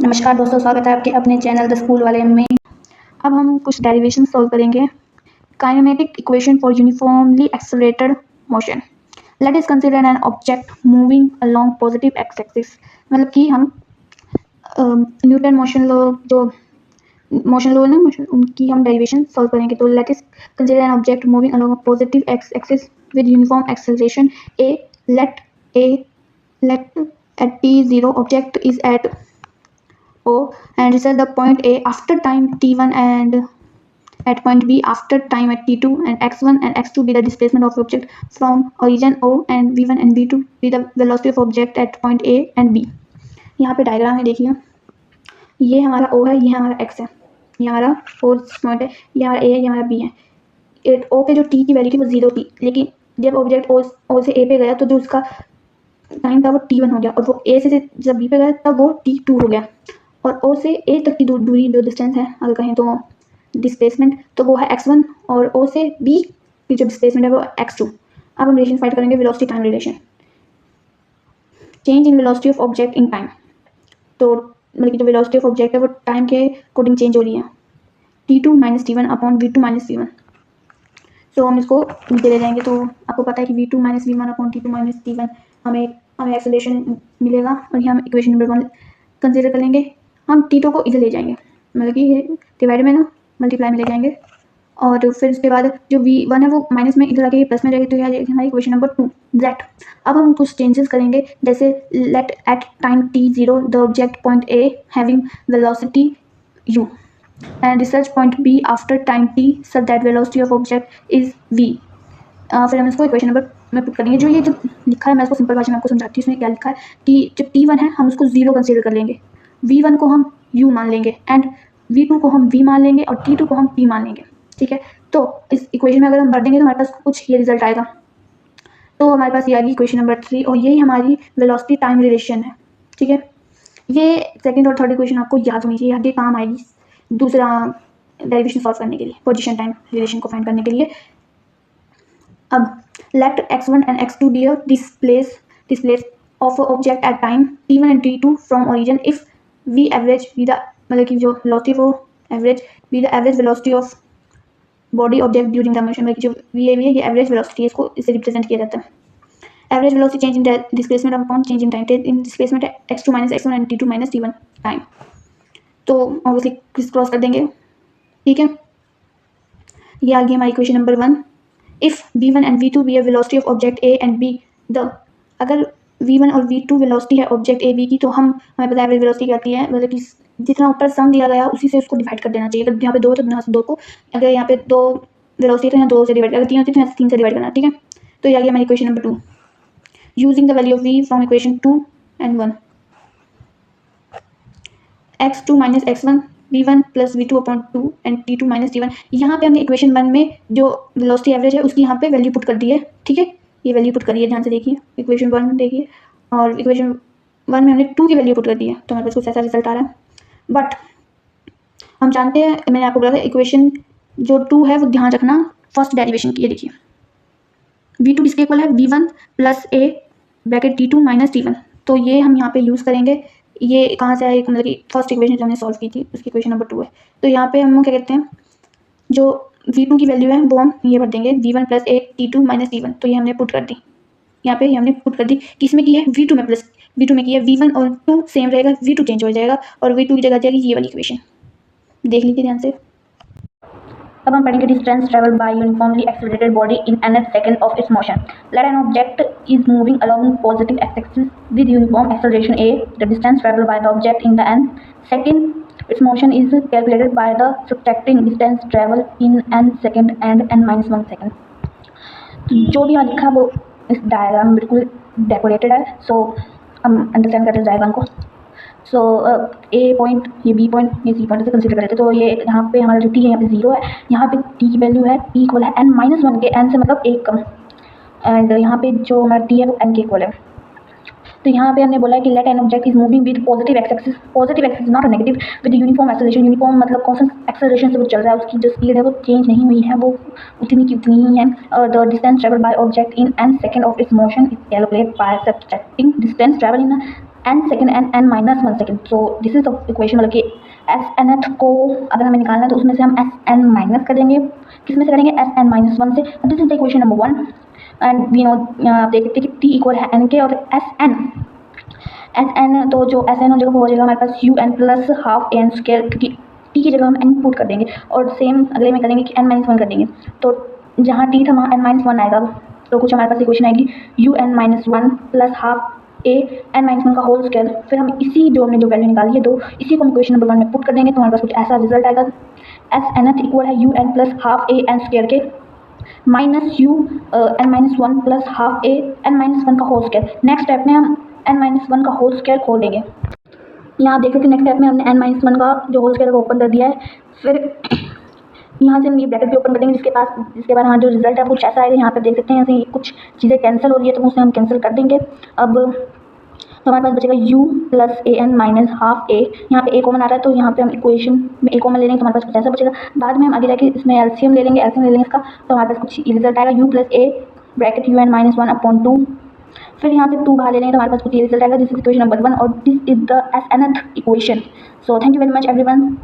नमस्कार दोस्तों, स्वागत है आपके अपने चैनल द स्कूल वाले में। अब हम कुछ डेरिवेशन सॉल्व करेंगे। Kinematic equation for uniformly accelerated motion. Let is consider an object moving along positive X axis. मतलब कि हम न्यूटन मोशन लॉ जो मोशन लॉ है ना, मोशन उनकी हम डेरिवेशन सॉल्व करेंगे। तो let is consider an object moving along positive X axis with uniform acceleration A. Let at t0 object is at O and reach the point A after time t1 and at point B after time at t2, and x1 and x2 be the displacement of object from origin O, and v1 and v2 be the velocity of object at point A and B। यहाँ पे diagram है, देखिए ये हमारा O है, ये हमारा x है, ये हमारा फोर्थ पॉइंट है, ये हमारा A है, ये हमारा B है। O पे जो t की वैल्यू थी वो 0 थी, लेकिन जब ऑब्जेक्ट O से A पे गया तो जो उसका टाइम था वो t1 हो गया, और वो A से जब B पे गया तब वो t2 हो गया। और O से A तक की दूरी जो डिस्टेंस है, अगर कहें तो डिस्प्लेसमेंट, तो वो है x1, और O से B की जो डिस्प्लेसमेंट है वो x2। अब हम रिलेशन फाइंड करेंगे, velocity time relation. Change in velocity of object in time. तो मतलब कि जो वेलोसिटी ऑफ ऑब्जेक्ट है वो टाइम के अकॉर्डिंग चेंज हो रही है, t2 - t1 upon v2 - v1। सो हम इसको नीचे ले जाएंगे, तो आपको पता है कि v2 - v1 upon t2 - t1 हमें एक्सेलरेशन मिलेगा, और यहाँ हम इक्वेशन नंबर 1 कंसिडर कर लेंगे। हम t2 को इधर ले जाएंगे, मतलब कि डिवाइड में ना मल्टीप्लाई में ले जाएंगे, और फिर उसके बाद जो v1 है वो माइनस में इधर आके प्लस में जाएगी, तो यह हमारी इक्वेशन नंबर 2 दैट। अब हम कुछ चेंजेस करेंगे, जैसे let at time t0 the object point A having velocity u and research point B after time t such that velocity of object is v। फिर हम इसको इक्वेशन नंबर में put करेंगे। जो ये जो लिखा है मैं इसको सिंपल भाषा में आपको समझाती हूँ। इसमें क्या लिखा है कि जो t1 है हम उसको 0 कंसीडर कर लेंगे, v1 को हम u मान लेंगे, एंड v2 को हम v मान लेंगे, और t2 को हम t मान लेंगे। ठीक है, तो इस इक्वेशन में अगर हम भर देंगे तो हमारे पास कुछ ये रिजल्ट आएगा। तो हमारे पास ये आ गई इक्वेशन नंबर 3, और यही हमारी वेलोसिटी टाइम रिलेशन है। ठीक है, ये सेकंड और थर्ड इक्वेशन आपको याद होनी चाहिए, आगे काम आएगी दूसरा डेरिवेशन सॉल्व करने के लिए, पोजीशन टाइम रिलेशन को फाइंड करने के लिए। अब late x1 and x2 be a displace of object at time t1 and t2 from origin if v average be the, मतलब कि जो वेलोसिटी वो average be the average velocity of body object during the motion। मतलब कि जो v है ये average velocity है, इसको इससे रिप्रेजेंट किया जाता है। Average velocity change in displacement upon change in time. In displacement x2 - x1 and t2 - t1 time. तो ऑब्वियसली क्रिस क्रॉस कर देंगे। ठीक है, ये आ गई हमारी equation number 1। If v1 and v2 be a velocity of object A and B the, अगर v1 और v2 वेलोसिटी है ऑब्जेक्ट A B की, तो हमें पता है एवरेज वेलोसिटी क्या होती है, मतलब कि जितना ऊपर सम दिया गया उसी से उसको डिवाइड कर देना चाहिए। अगर यहाँ पे 2 तो यहाँ से 2 को, अगर यहाँ पे 2 वेलोसिटी तो यहाँ 2 से डिवाइड, अगर 3 होती तो यहाँ से 3 से डिवाइड करना। ठीक है, तो ये आ गया हमारी equation number 2। Using the value of v from equation 2 and 1, x2 - x1 v1 + v2 upon 2 and t2 - t1। यहाँ पे हमने इक्वेशन 1 में जो वेलोसिटी एवरेज है उसकी यहाँ पे वैल्यू पुट कर दी है। ठीक है, ये वैल्यू पुट करिए, ध्यान से देखिए इक्वेशन 1 देखिए, और इक्वेशन 1 में हमने 2 की वैल्यू पुट कर दी है, तो हमारे पास कुछ ऐसा रिजल्ट आ रहा है। बट हम जानते हैं, मैंने आपको बोला था इक्वेशन जो 2 है वो ध्यान रखना फर्स्ट डेरिवेशन की। ये देखिए v2 किसके इक्वल है, v1 + a bracket t2 - t1। तो ये हम यहाँ पे यूज़ करेंगे। ये कहाँ से आए, मतलब कि फर्स्ट इक्वेशन जो हमने सॉल्व की थी उसकी इक्वेशन नंबर 2 है। तो यहाँ पे हम क्या कहते हैं, जो v2 की वैल्यू है वो हम ये भर देंगे, v1 + a t2 - t1। तो ये हमने पुट कर दी, यहाँ पे हमने पुट कर दी। किसमें की है, v2 में, प्लस v2 में की है। v1 और 2 सेम रहेगा, v2 चेंज हो जाएगा, और v2 की जगह जाएगी ये वाली इक्वेशन। देख लीजिए ध्यान से। अब हम पढ़ेंगे distance travel by uniformly accelerated body in nth second of its motion. Let an object is moving along positive X axis with uniform acceleration a। The distance travel by the object in the nth second its motion is calculated by the subtracting distance travel in n second and n-1 second. तो जो भी यहाँ लिखा वो इस diagram में बिल्कुल decorated है, सो हम अंडरस्टैंड करते हैं डायग्राम को। सो ए पॉइंट, ये बी पॉइंट, ये सी पॉइंट से कंसीडर करते हैं। तो ये यहाँ पे हमारा जो टी है यहाँ पे 0 है, यहाँ पे टी की वैल्यू है टी इक्वल है n-1 के, n से मतलब 1 कम, एंड यहाँ पे जो हमारा टी है वो n के इक्वल है। तो यहाँ पे हमने बोला है कि let an object is moving with positive X axis, positive axis not negative, with uniform acceleration. Uniform मतलब कांस्टेंट एक्सेलरेशन से वो चल रहा है, उसकी जो स्पीड है वो चेंज नहीं हुई है, वो उतनी की उतनी ही है। The distance travel by object in n second of its motion is calculated by subtracting distance travel in n second n -1 second. So this is the equation, मतलब कि एस nth को अगर हमें निकालना है तो उसमें से हम एस n माइनस कर देंगे। किस में से करेंगे? एस n -1 से। This is the equation number 1 and we know, आप देख सकते हैं कि t इक्वल है n के और एस n तो जो एस n हो जाएगा वो हो जाएगा हमारे पास u n plus half a n square, क्योंकि t की जगह हम n पुट कर देंगे और सेम अगले में करेंगे कि n -1 कर देंगे। तो जहाँ t था वहाँ n -1 आएगा, तो कुछ हमारे पास इक्वेशन आएगी u n -1 plus half a n -1 का होल स्क्वायर। फिर हम इसी जो हमने जो वैल्यू निकाली है दो, इसी को हम इक्वेशन नंबर 1 में पुट कर देंगे तो हमारे पास कुछ ऐसा रिजल्ट आएगा। एस nth इक्वल है u n plus half a n square के minus u n -1 plus half a n -1 का होल स्क्वायर। नेक्स्ट स्टेप में हम n -1 का होल स्क्वायर खोल देंगे। यहाँ आप देख सकते हैं नेक्स्ट स्टेप में हमने n -1 का जो होल स्क्वायर है वो ओपन कर दिया है। फिर यहाँ से हम ये ब्रैकेट भी ओपन कर देंगे, जिसके बाद हाँ जो रिजल्ट है वो कुछ ऐसा आएगा। यहाँ पे देख सकते हैं ऐसे कुछ चीज़ें कैंसिल हो रही है तो उसे हम कैंसिल कर देंगे। अब तो हमारे पास बचेगा u plus A N minus half a। यहाँ पे a कॉमन आ रहा है तो यहाँ पे हम इक्वेशन में a कॉमन ले लेंगे तो हमारे पास कुछ ऐसा बचेगा। बाद में हम आगे जाके इसमें एलसीएम ले लेंगे इसका, तो हमारे पास कुछ रिजल्ट आएगा u plus a bracket u n -1/2। फिर यहाँ से 2 बाहर ले लेंगे तो हमारे पास कुछ ये रिजल्ट आएगा। दिस इज इक्वेशन नंबर 1 और this is the S nth equation. So thank you very much everyone.